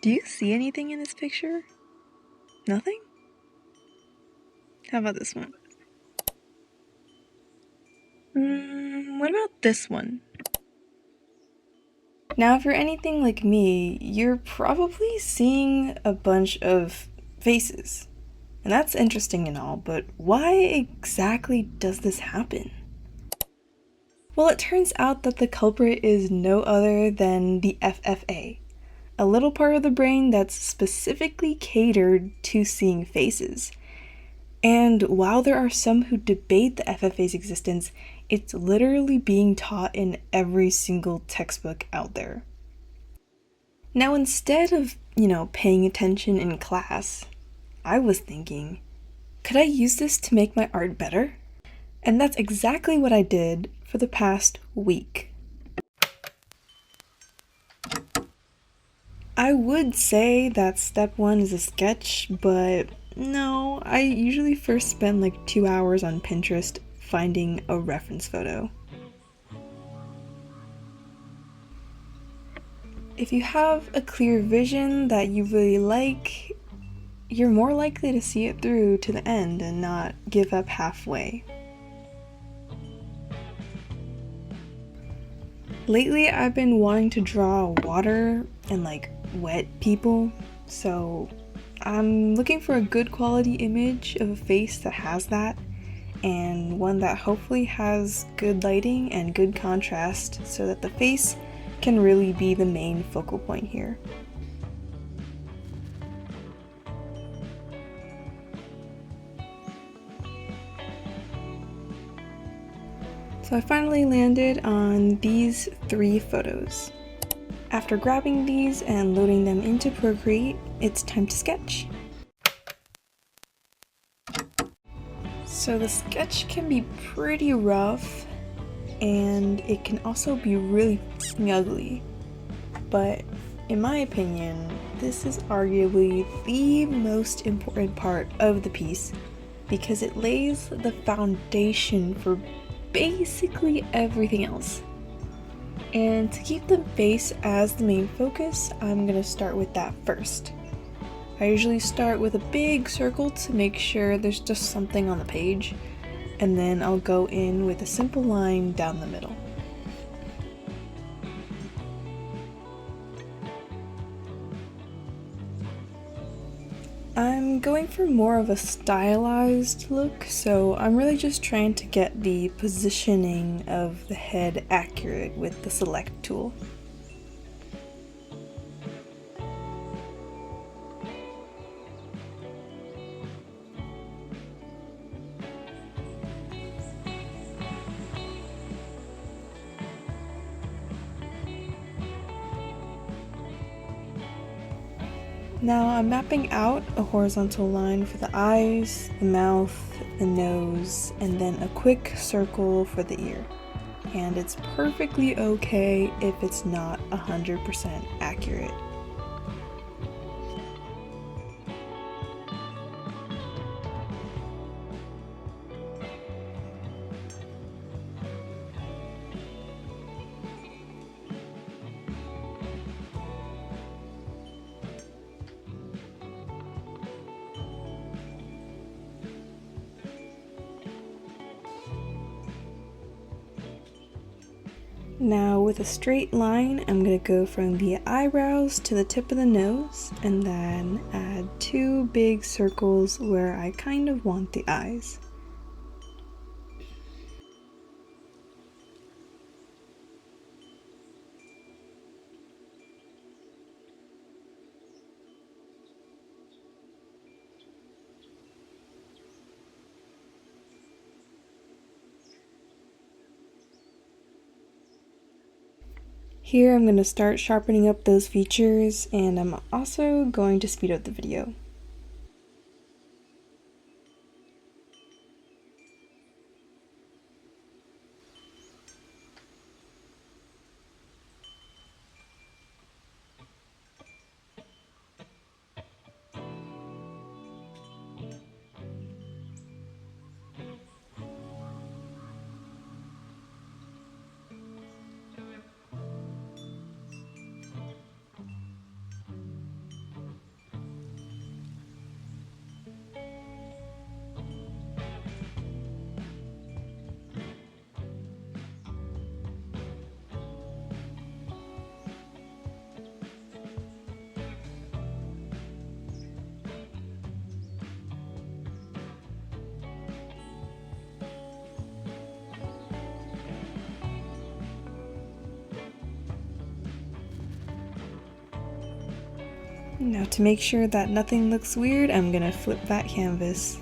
Do you see anything in this picture? Nothing? How about this one? What about this one? Now, if you're anything like me, you're probably seeing a bunch of faces. And that's interesting and all, but why exactly does this happen? Well, it turns out that the culprit is no other than the FFA, a little part of the brain that's specifically catered to seeing faces. And while there are some who debate the FFA's existence, it's literally being taught in every single textbook out there. Now, instead of, paying attention in class, I was thinking, could I use this to make my art better? And that's exactly what I did for the past week. I would say that step 1 is a sketch, but no, I usually first spend like 2 hours on Pinterest finding a reference photo. If you have a clear vision that you really like, you're more likely to see it through to the end and not give up halfway. Lately, I've been wanting to draw water and wet people, so I'm looking for a good quality image of a face that has that, and one that hopefully has good lighting and good contrast so that the face can really be the main focal point here. So I finally landed on these 3 photos. After grabbing these and loading them into Procreate, it's time to sketch. So the sketch can be pretty rough, and it can also be really ugly. But in my opinion, this is arguably the most important part of the piece because it lays the foundation for basically everything else. And to keep the face as the main focus, I'm going to start with that first. I usually start with a big circle to make sure there's just something on the page, and then I'll go in with a simple line down the middle. I'm going for more of a stylized look, so I'm really just trying to get the positioning of the head accurate with the select tool. Now I'm mapping out a horizontal line for the eyes, the mouth, the nose, and then a quick circle for the ear. And it's perfectly okay if it's not 100% accurate. Now with a straight line, I'm going to go from the eyebrows to the tip of the nose and then add 2 big circles where I kind of want the eyes. Here I'm going to start sharpening up those features, and I'm also going to speed up the video. Now to make sure that nothing looks weird, I'm gonna flip that canvas.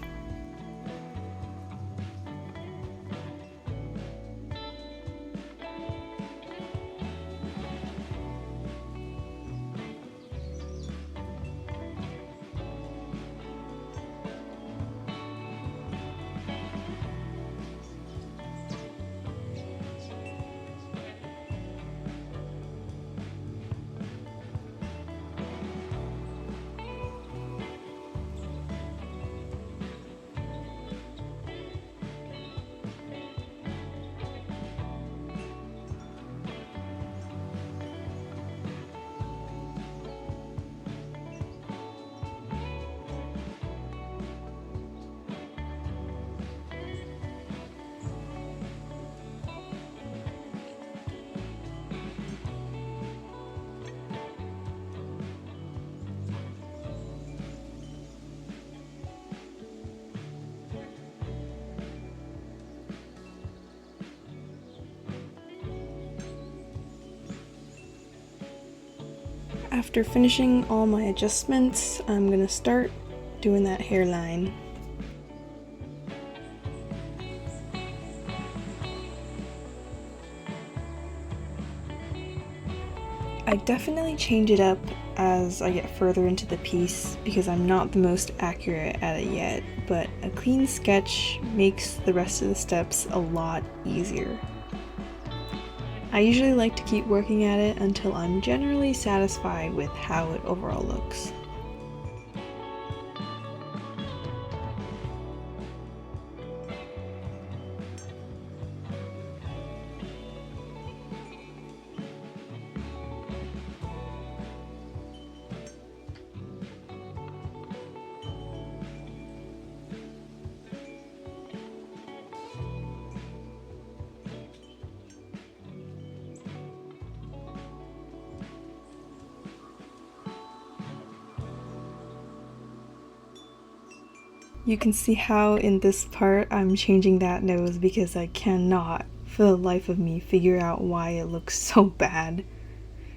After finishing all my adjustments, I'm gonna start doing that hairline. I definitely change it up as I get further into the piece because I'm not the most accurate at it yet, but a clean sketch makes the rest of the steps a lot easier. I usually like to keep working at it until I'm generally satisfied with how it overall looks. You can see how in this part I'm changing that nose because I cannot, for the life of me, figure out why it looks so bad.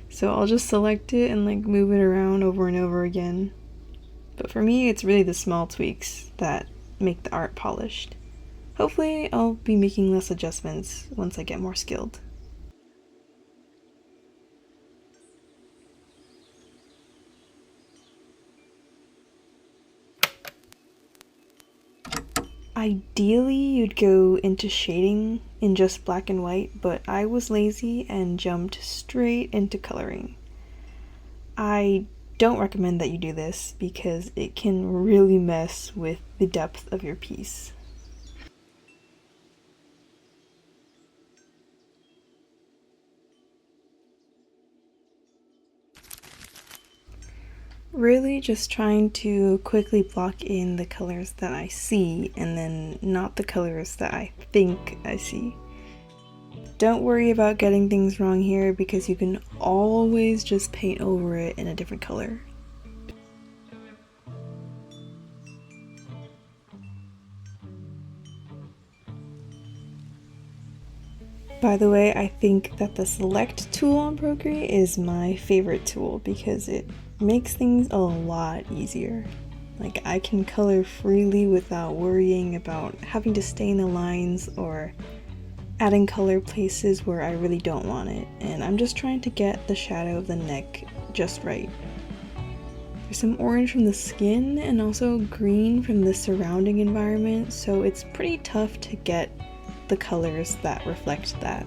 So I'll just select it and like move it around over and over again. But for me, it's really the small tweaks that make the art polished. Hopefully I'll be making less adjustments once I get more skilled. Ideally, you'd go into shading in just black and white, but I was lazy and jumped straight into coloring. I don't recommend that you do this because it can really mess with the depth of your piece. Really just trying to quickly block in the colors that I see and then not the colors that I think I see. Don't worry about getting things wrong here because you can always just paint over it in a different color. By the way, I think that the select tool on Procreate is my favorite tool because it makes things a lot easier. Like, I can color freely without worrying about having to stain the lines or adding color places where I really don't want it, and I'm just trying to get the shadow of the neck just right. There's some orange from the skin and also green from the surrounding environment, so it's pretty tough to get the colors that reflect that.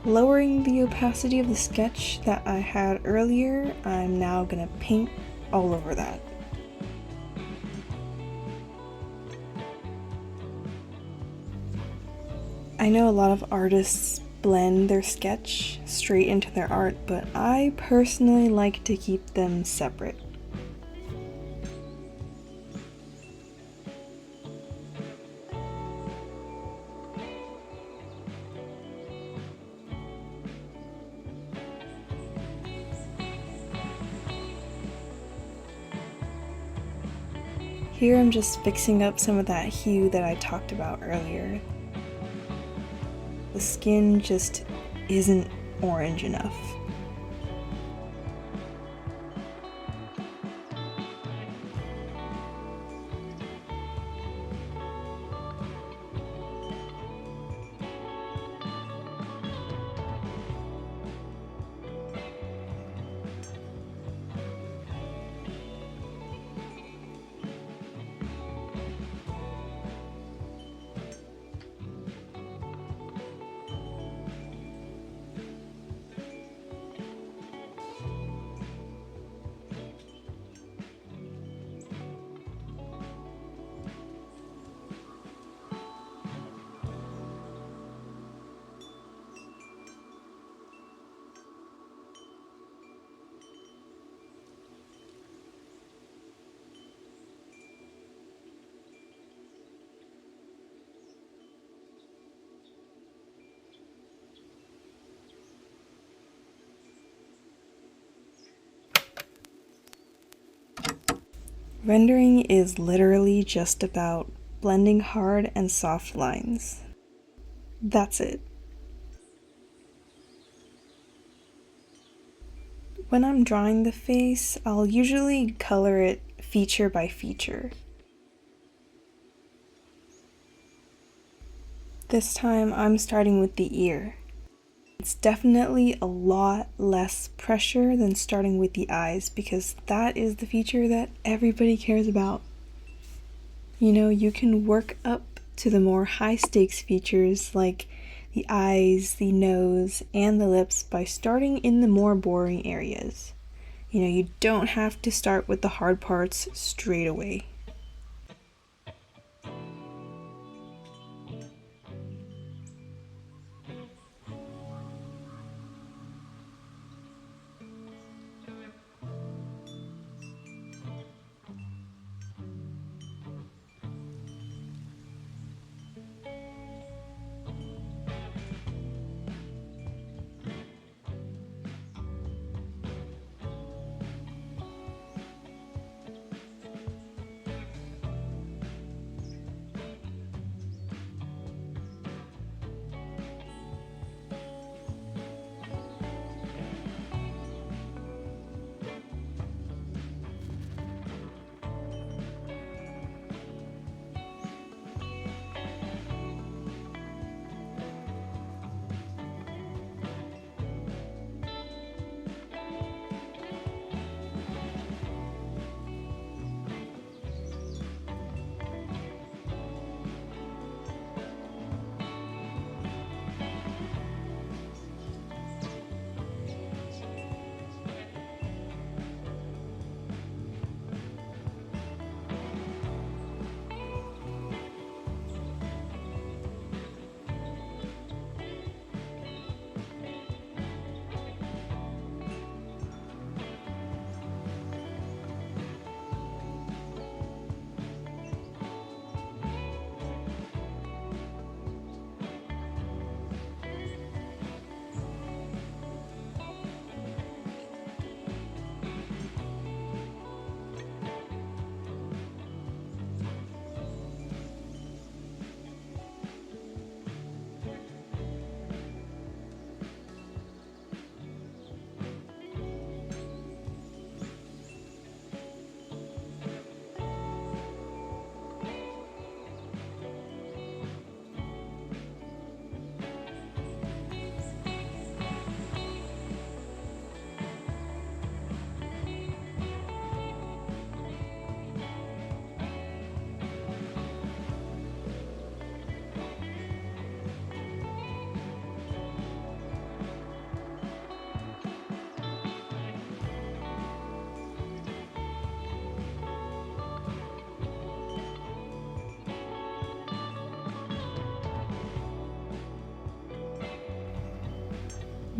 Lowering the opacity of the sketch that I had earlier, I'm now gonna paint all over that. I know a lot of artists blend their sketch straight into their art, but I personally like to keep them separate. Here I'm just fixing up some of that hue that I talked about earlier. The skin just isn't orange enough. Rendering is literally just about blending hard and soft lines. That's it. When I'm drawing the face, I'll usually color it feature by feature. This time I'm starting with the ear. It's definitely a lot less pressure than starting with the eyes because that is the feature that everybody cares about. You know, you can work up to the more high stakes features like the eyes, the nose, and the lips by starting in the more boring areas. You know, you don't have to start with the hard parts straight away.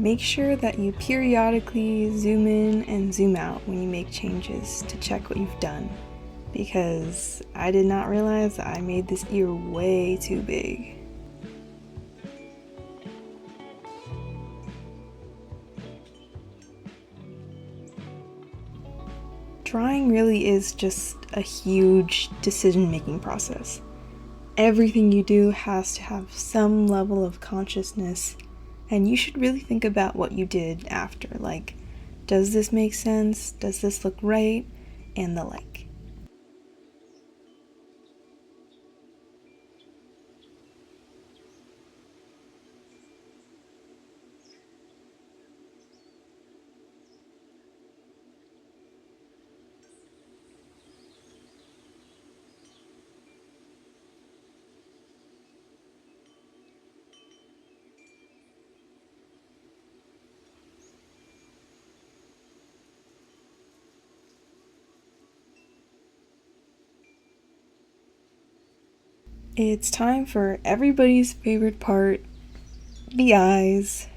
make sure that you periodically zoom in and zoom out when you make changes to check what you've done, because I did not realize that I made this ear way too big. Drawing really is just a huge decision-making process. Everything you do has to have some level of consciousness, and you should really think about what you did after, like, does this make sense? Does this look right? And the like. It's time for everybody's favorite part, the eyes.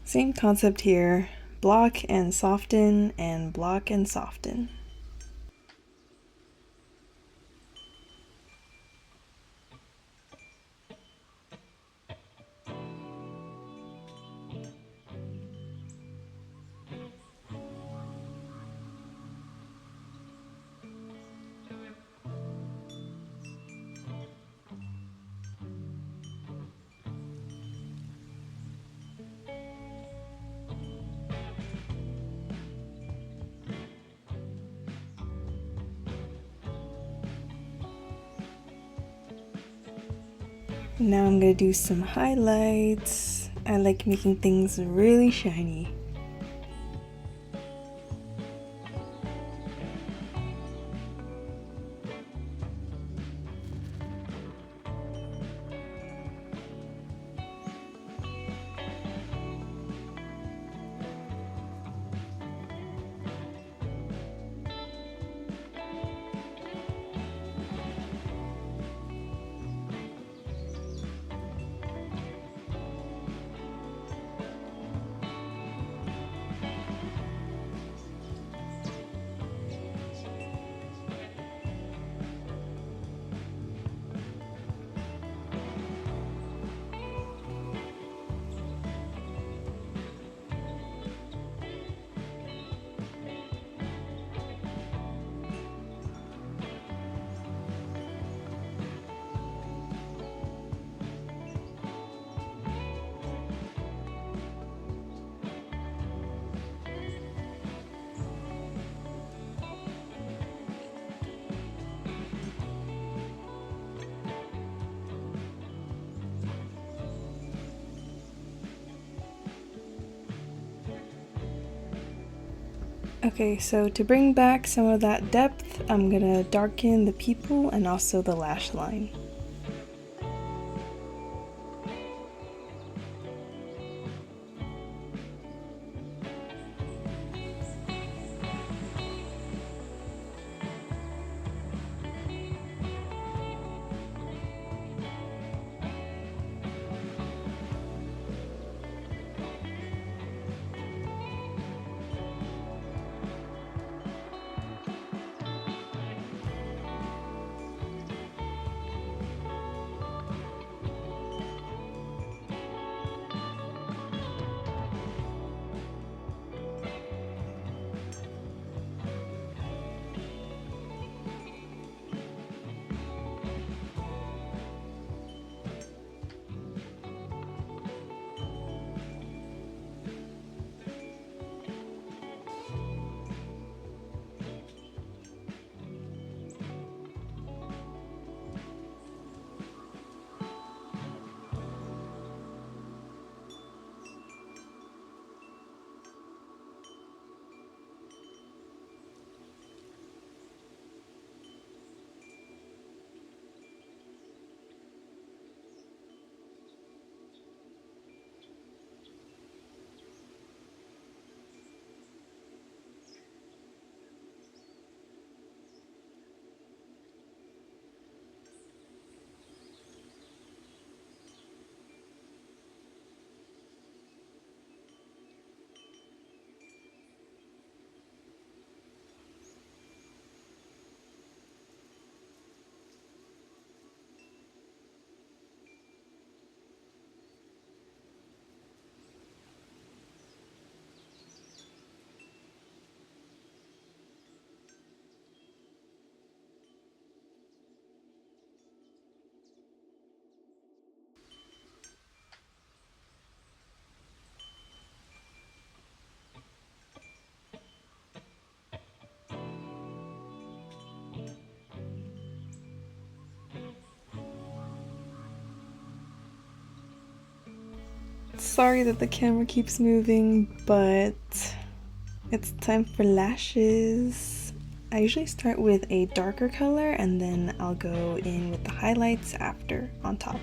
Same concept here, block and soften and block and soften. Now I'm gonna do some highlights. I like making things really shiny. Okay, so to bring back some of that depth, I'm gonna darken the pupil and also the lash line. sorry that the camera keeps moving, but it's time for lashes. I usually start with a darker color and then I'll go in with the highlights after on top.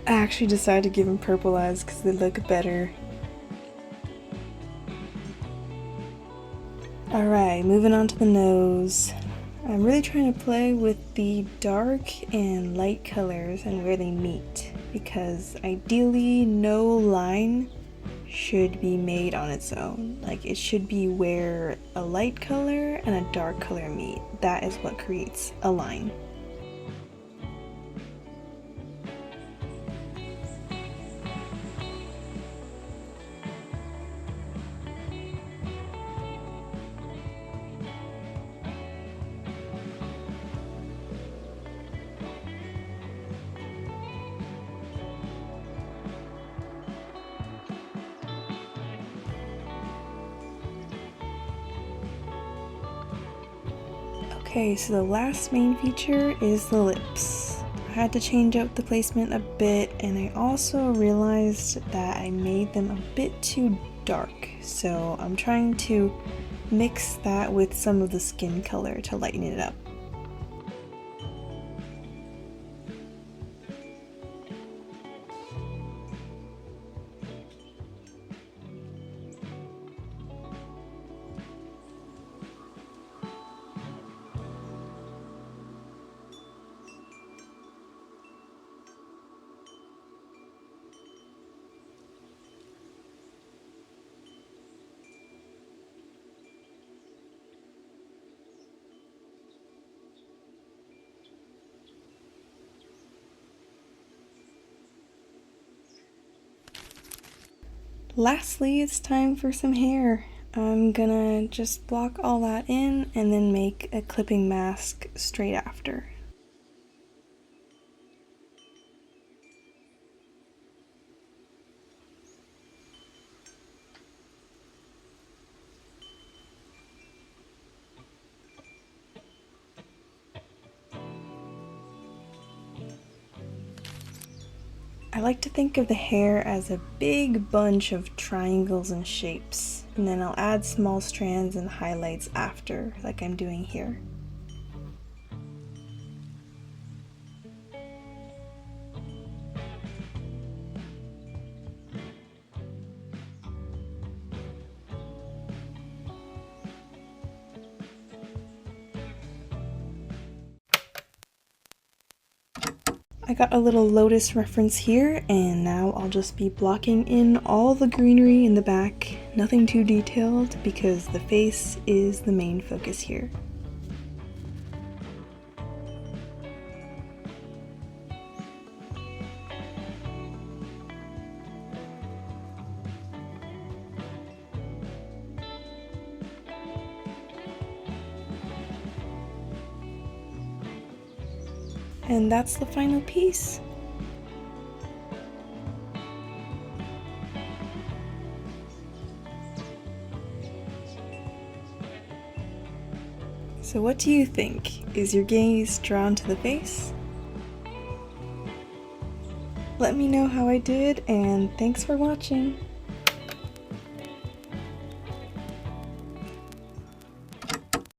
I actually decided to give him purple eyes because they look better. Alright, moving on to the nose. I'm really trying to play with the dark and light colors and where they meet, because ideally no line should be made on its own. Like, it should be where a light color and a dark color meet. That is what creates a line. Okay, so the last main feature is the lips. I had to change up the placement a bit, and I also realized that I made them a bit too dark, so I'm trying to mix that with some of the skin color to lighten it up. Lastly, it's time for some hair. I'm gonna just block all that in and then make a clipping mask straight after. I like to think of the hair as a big bunch of triangles and shapes, and then I'll add small strands and highlights after, like I'm doing here. I got a little lotus reference here, and now I'll just be blocking in all the greenery in the back. Nothing too detailed because the face is the main focus here. And that's the final piece. So what do you think? Is your gaze drawn to the face? Let me know how I did, and thanks for watching!